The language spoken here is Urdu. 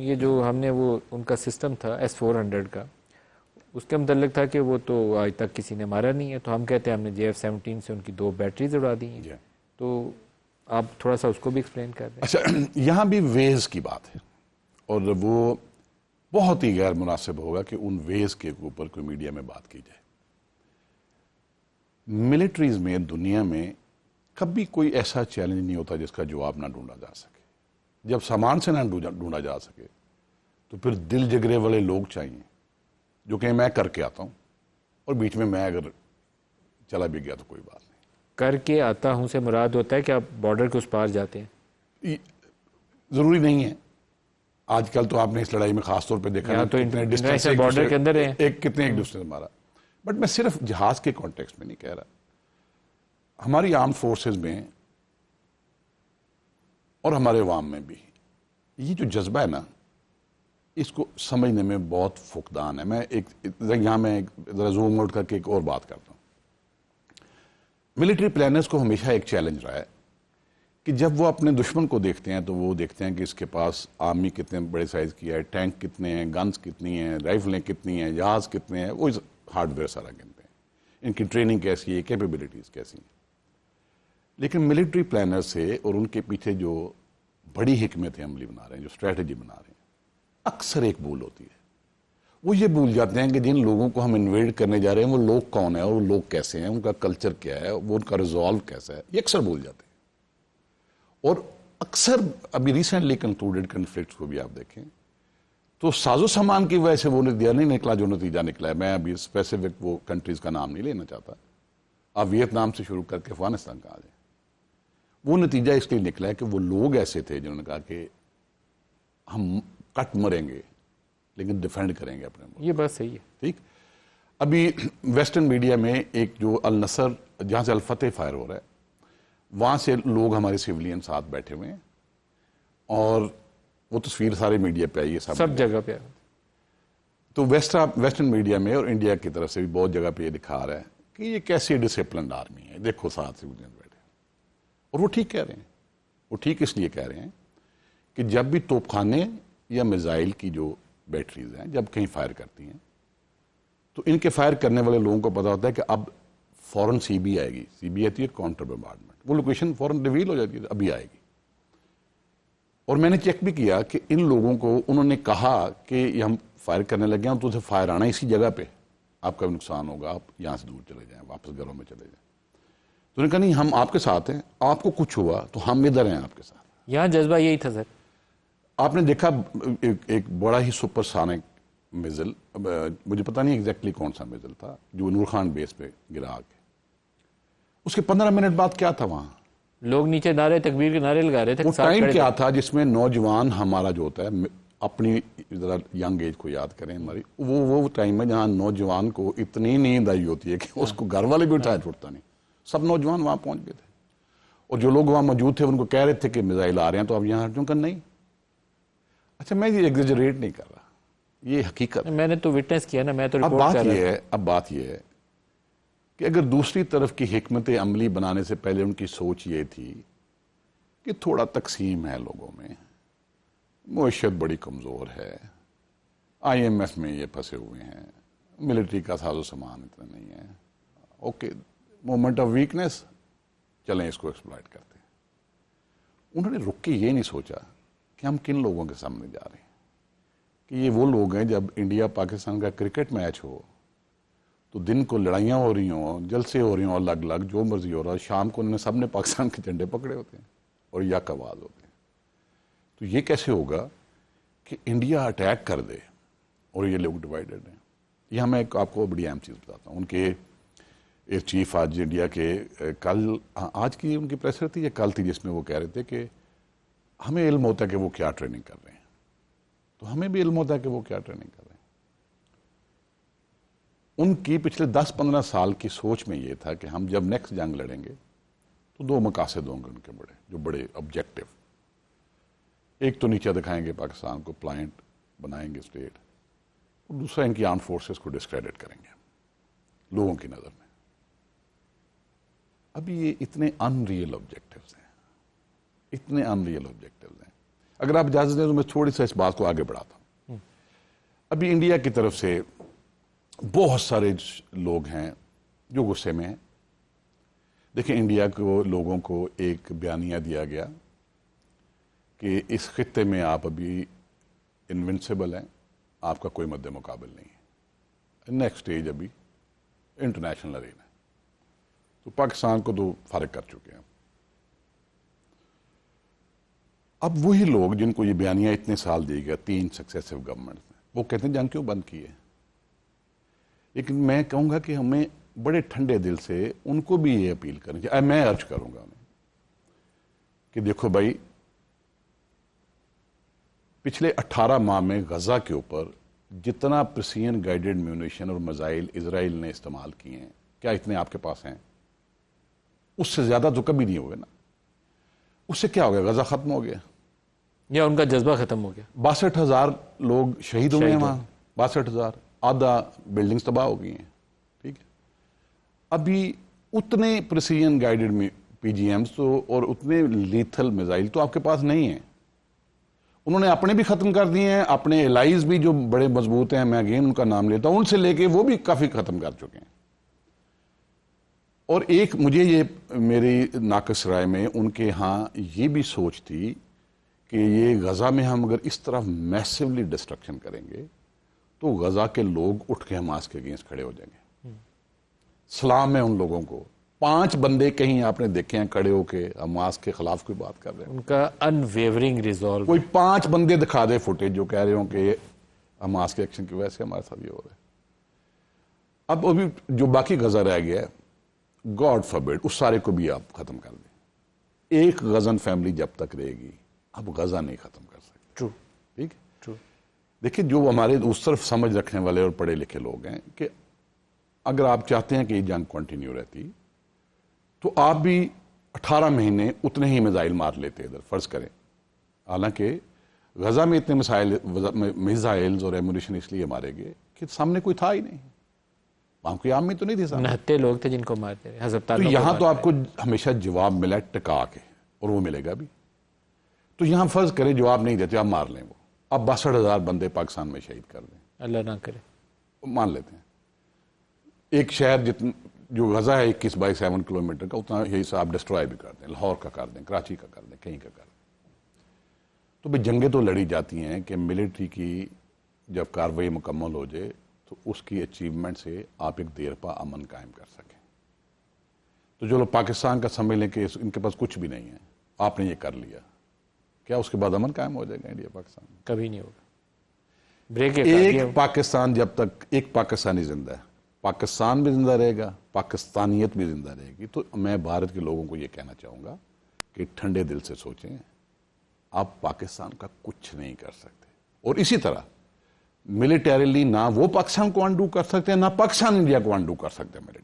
یہ جو ہم نے وہ ان کا سسٹم تھا S-400 کا، اس کے متعلق تھا کہ وہ تو آج تک کسی نے مارا نہیں ہے، تو ہم کہتے ہیں ہم نے JF-17 سے ان کی 2 بیٹریز اڑا دی ہیں. تو آپ تھوڑا سا اس کو بھی ایکسپلین کر دیں. اچھا، یہاں بھی ویز کی بات ہے، اور وہ بہت ہی غیر مناسب ہوگا کہ ان ویز کے اوپر کوئی میڈیا میں بات کی جائے. ملٹریز میں دنیا میں کبھی کوئی ایسا چیلنج نہیں ہوتا جس کا جواب نہ ڈھونڈا جا سکے. جب سامان سے نہ ڈھونڈا جا سکے تو پھر دل جگرے والے لوگ چاہیے جو کہ میں کر کے آتا ہوں، اور بیچ میں اگر چلا بھی گیا تو کوئی بات نہیں. کر کے آتا ہوں سے مراد ہوتا ہے کہ آپ بارڈر کے اس پار جاتے ہیں؟ ضروری نہیں ہے. آج کل تو آپ نے اس لڑائی میں خاص طور پہ دیکھا یہاں تو انٹرنیشنل بارڈر کے اندر ہیں، کتنے ایک دوسرے سے مارا. بٹ میں صرف جہاز کے کانٹیکسٹ میں نہیں کہہ رہا. ہماری آرم فورسز میں اور ہمارے عوام میں بھی یہ جو جذبہ ہے نا، اس کو سمجھنے میں بہت فقدان ہے. میں ذرا زوم آؤٹ کر کے ایک اور بات کرتا ہوں. ملٹری پلانرز کو ہمیشہ ایک چیلنج رہا ہے کہ جب وہ اپنے دشمن کو دیکھتے ہیں تو وہ دیکھتے ہیں کہ اس کے پاس آرمی کتنے بڑے سائز کی ہے، ٹینک کتنے ہیں، گنز کتنی ہیں، رائفلیں کتنی ہیں، جہاز کتنے ہیں، وہ ہارڈ ویئر سارا گنتے ہیں، ان کی ٹریننگ کیسی ہے، کیپیبلٹیز کیسی ہیں. لیکن ملٹری پلانر سے اور ان کے پیچھے جو بڑی حکمت عملی بنا رہے ہیں، جو اسٹریٹجی بنا رہے ہیں، اکثر ایک بھول ہوتی ہے. وہ یہ بھول جاتے ہیں کہ جن لوگوں کو ہم انویڈ کرنے جا رہے ہیں وہ لوگ کون ہیں، اور وہ لوگ کیسے ہیں، ان کا کلچر کیا ہے، وہ ان کا ریزالو کیسا ہے. یہ اکثر بھول جاتے ہیں. اور اکثر ابھی ریسنٹلی کنکلوڈیڈ کنفلکٹس کو بھی آپ دیکھیں تو ساز و سامان کی وجہ سے وہ نتیجہ نہیں نکلا جو نتیجہ نکلا ہے. میں ابھی اسپیسیفک وہ کنٹریز کا نام نہیں لینا چاہتا. آپ ویتنام سے شروع کر کے افغانستان کا آ جائیں. وہ نتیجہ اس لیے نکلا ہے کہ وہ لوگ ایسے تھے جنہوں نے کہا کہ ہم کٹ مریں گے لیکن ڈیفینڈ کریں گے اپنے ملک. یہ بات صحیح ہے. ٹھیک. ابھی ویسٹرن میڈیا میں ایک جو النصر جہاں سے الفتح فائر ہو رہا ہے، وہاں سے لوگ ہمارے سیولین ساتھ بیٹھے ہوئے ہیں، اور وہ تصویر سارے میڈیا پہ آئی ہے، سب جگہ پہ. تو ویسٹرن میڈیا میں اور انڈیا کی طرف سے بھی بہت جگہ پہ یہ دکھا رہا ہے کہ یہ کیسی ڈسپلنڈ آرمی ہے، دیکھو ساتھ سیولین بیٹھے. اور وہ ٹھیک کہہ رہے ہیں. وہ ٹھیک اس لیے کہہ رہے ہیں کہ جب بھی توپ خانے یا میزائل کی جو بیٹریز ہیں جب کہیں فائر کرتی ہیں تو ان کے فائر کرنے والے لوگوں کو پتا ہوتا ہے کہ اب فوراً سی بی آئے گی. سی بی آتی ہے کاؤنٹر بمبارڈمنٹ. وہ لوکیشن فوراً ریویل ہو جاتی ہے، ابھی آئے گی. اور میں نے چیک بھی کیا کہ ان لوگوں کو انہوں نے کہا کہ یہ ہم فائر کرنے لگے ہیں تو اسے فائر آنا اسی جگہ پہ، آپ کا بھی نقصان ہوگا، آپ یہاں سے دور چلے جائیں، واپس گھروں میں چلے جائیں. تو نے کہا نہیں، ہم آپ کے ساتھ ہیں، آپ کو کچھ ہوا تو ہم ادھر ہیں آپ کے ساتھ. یہاں جذبہ یہی تھا سر. آپ نے دیکھا ایک بڑا ہی سپر سانک میزل، مجھے پتہ نہیں ایگزیکٹلی کون سا میزل تھا، جو نور خان بیس پہ گرا کے اس کے 15 منٹ بعد کیا تھا وہاں لوگ نیچے نعرے تکبیر کے نعرے لگا رہے تھے. وہ ٹائم کیا تھا جس میں نوجوان ہمارا جو ہوتا ہے، اپنی ذرا ینگ ایج کو یاد کریں ہماری، وہ ٹائم ہے جہاں نوجوان کو اتنی نیند آئی ہوتی ہے کہ اس کو گھر والے بھی اٹھایا چھوڑتا نہیں. سب نوجوان وہاں پہنچ گئے تھے، اور جو لوگ وہاں موجود تھے ان کو کہہ رہے تھے کہ میزائل آ رہے ہیں تو اب یہاں ہٹوں کر نہیں. اچھا، میں یہ ایگزیجریٹ نہیں کر رہا، یہ حقیقت. میں نے تو وٹنس کیا نا، میں تو اب بات یہ ہے کہ اگر دوسری طرف کی حکمت عملی بنانے سے پہلے ان کی سوچ یہ تھی کہ تھوڑا تقسیم ہے لوگوں میں، معیشت بڑی کمزور ہے، IMF میں یہ پھنسے ہوئے ہیں، ملٹری کا ساز و سامان اتنا نہیں ہے، اوکے مومنٹ آف ویکنس، چلیں اس کو ایکسپلائٹ کرتے ہیں. انہوں نے رک کے یہ نہیں سوچا کہ ہم کن لوگوں کے سامنے جا رہے ہیں، کہ یہ وہ لوگ ہیں جب انڈیا پاکستان کا کرکٹ میچ ہو تو دن کو لڑائیاں ہو رہی ہوں، جلسے ہو رہی ہوں، الگ الگ جو مرضی ہو رہا ہے، شام کو انہوں نے سب نے پاکستان کے جھنڈے پکڑے ہوتے ہیں اور یک آواز ہوتے ہیں. تو یہ کیسے ہوگا کہ انڈیا اٹیک کر دے اور یہ لوگ ڈیوائیڈڈ ہیں. یہ میں آپ کو بڑی اہم چیز بتاتا ہوں. ان کے ایک چیف آج انڈیا کے آج کی ان کی پریس تھی یا کل تھی، جس میں وہ کہہ رہے تھے کہ ہمیں علم ہوتا ہے کہ وہ کیا ٹریننگ کر رہے ہیں، تو ہمیں بھی علم ہوتا ہے کہ وہ کیا ٹریننگ کر رہے ہیں. ان کی پچھلے 10-15 سال کی سوچ میں یہ تھا کہ ہم جب نیکسٹ جنگ لڑیں گے تو 2 مقاصد ہوں گے ان کے بڑے آبجیکٹو. ایک تو نیچے دکھائیں گے پاکستان کو پلائنٹ بنائیں گے اسٹیٹ، اور دوسرا ان کی آرم فورسز کو ڈسکریڈٹ کریں گے لوگوں کی نظر میں. ابھی یہ اتنے ان ریئل آبجیکٹیوز ہیں، اتنے ان ریئل آبجیکٹیوز ہیں. اگر آپ اجازت دیں تو میں تھوڑی سا اس بات کو آگے بڑھاتا ہوں. ابھی انڈیا کی طرف سے بہت سارے لوگ ہیں جو غصے میں ہیں. دیکھیں انڈیا کو لوگوں کو ایک بیانیہ دیا گیا کہ اس خطے میں آپ ابھی انونسیبل ہیں, آپ کا کوئی مد مقابل نہیں ہے. نیکسٹ اسٹیج ابھی انٹرنیشنل ارینہ. تو پاکستان کو تو فارغ کر چکے ہیں. اب وہی لوگ جن کو یہ بیانیہ اتنے سال دیا گیا 3 سکسیسو گورنمنٹ میں, وہ کہتے ہیں جنگ کیوں بند کی ہے. لیکن میں کہوں گا کہ ہمیں بڑے ٹھنڈے دل سے ان کو بھی یہ اپیل کرنی چاہیے. میں عرض کروں گا انہیں کہ دیکھو بھائی, پچھلے 18 ماہ میں غزہ کے اوپر جتنا پریسین گائیڈڈ میونیشن اور میزائل اسرائیل نے استعمال کیے ہیں, کیا اتنے آپ کے پاس ہیں؟ اس سے زیادہ تو کبھی نہیں ہوئے نا. اس سے کیا ہو گیا؟ غزہ ختم ہو گیا یا ان کا جذبہ ختم ہو گیا. 62,000 لوگ شہید ہوئے ہیں وہاں. 62,000, آدھا بلڈنگز تباہ ہو گئی ہیں. ٹھیک ہے, ابھی اتنے پریسیجن گائیڈڈ پی جی ایمز تو اور اتنے لیتھل میزائل تو آپ کے پاس نہیں ہیں. انہوں نے اپنے بھی ختم کر دیے ہیں, اپنے الائز بھی جو بڑے مضبوط ہیں, میں اگین ان کا نام لیتا ہوں, ان سے لے کے وہ بھی کافی ختم کر چکے ہیں. اور ایک مجھے یہ میری ناقص رائے میں ان کے ہاں یہ بھی سوچ تھی کہ یہ غزہ میں ہم اگر اس طرح میسیولی ڈسٹرکشن کریں گے تو غزہ کے لوگ اٹھ کے حماس کے اگینسٹ کھڑے ہو جائیں گے. سلام ہے ان لوگوں کو. 5 بندے کہیں آپ نے دیکھے ہیں کھڑے ہو کے حماس کے خلاف کوئی بات کر رہے ہیں؟ ان کا انویورنگ ریزالو. کوئی 5 بندے دکھا دے فوٹیج جو کہہ رہے ہوں کہ حماس کے ایکشن کی وجہ سے ہمارے ساتھ یہ ہو رہا ہے. اب ابھی جو باقی غزہ رہ گیا ہے, گاڈ فاربڈ اس سارے کو بھی آپ ختم کر دیں. ایک غزن فیملی جب تک رہے گی اب غزہ نہیں ختم کر سکتے. ٹرو. ٹھیک ہے. ٹرو. دیکھیں جو ہمارے اس طرف سمجھ رکھنے والے اور پڑھے لکھے لوگ ہیں کہ اگر آپ چاہتے ہیں کہ یہ جنگ کنٹینیو رہتی تو آپ بھی 18 مہینے اتنے ہی میزائل مار لیتے ادھر, فرض کریں. حالانکہ غزہ میں اتنے میزائلز اور ایمونیشن اس لیے مارے گئے کہ سامنے کوئی تھا ہی نہیں, وہاں کوئی عام میں تو نہیں تھے سامنے. 69 لوگ تھے جن کو مارتے رہے. تو یہاں تو آپ کو ہمیشہ جواب ملا ٹکا کے, اور وہ ملے گا بھی. تو یہاں فرض کریں جواب نہیں دیتے, آپ مار لیں وہ. اب 62,000 بندے پاکستان میں شہید کر دیں, اللہ نہ کرے, مان لیتے ہیں. ایک شہر جتنا جو غزہ ہے 21/7 کلومیٹر کا, اتنا یہی سے آپ ڈسٹرائے بھی کر دیں, لاہور کا کر دیں, کراچی کا کر دیں, کہیں کا کر دیں. تو بھئی جنگیں تو لڑی جاتی ہیں کہ ملٹری کی جب کارروائی مکمل ہو جائے تو اس کی اچیومنٹ سے آپ ایک دیر پا امن قائم کر سکیں. تو جو لوگ پاکستان کا سمجھ لیں کہ ان کے پاس کچھ بھی نہیں ہے, آپ نے یہ کر لیا, کیا اس کے بعد امن قائم ہو جائے گا انڈیا پاکستان میں؟ کبھی نہیں ہوگا. بریک ایک پاکستان جب تک ایک پاکستانی زندہ ہے, پاکستان بھی زندہ رہے گا, پاکستانیت بھی زندہ رہے گی. تو میں بھارت کے لوگوں کو یہ کہنا چاہوں گا کہ ٹھنڈے دل سے سوچیں, آپ پاکستان کا کچھ نہیں کر سکتے. اور اسی طرح ملیٹریلی نہ وہ پاکستان کو انڈو کر سکتے ہیں, نہ پاکستان انڈیا کو انڈو کر سکتے ہیں ملیٹری.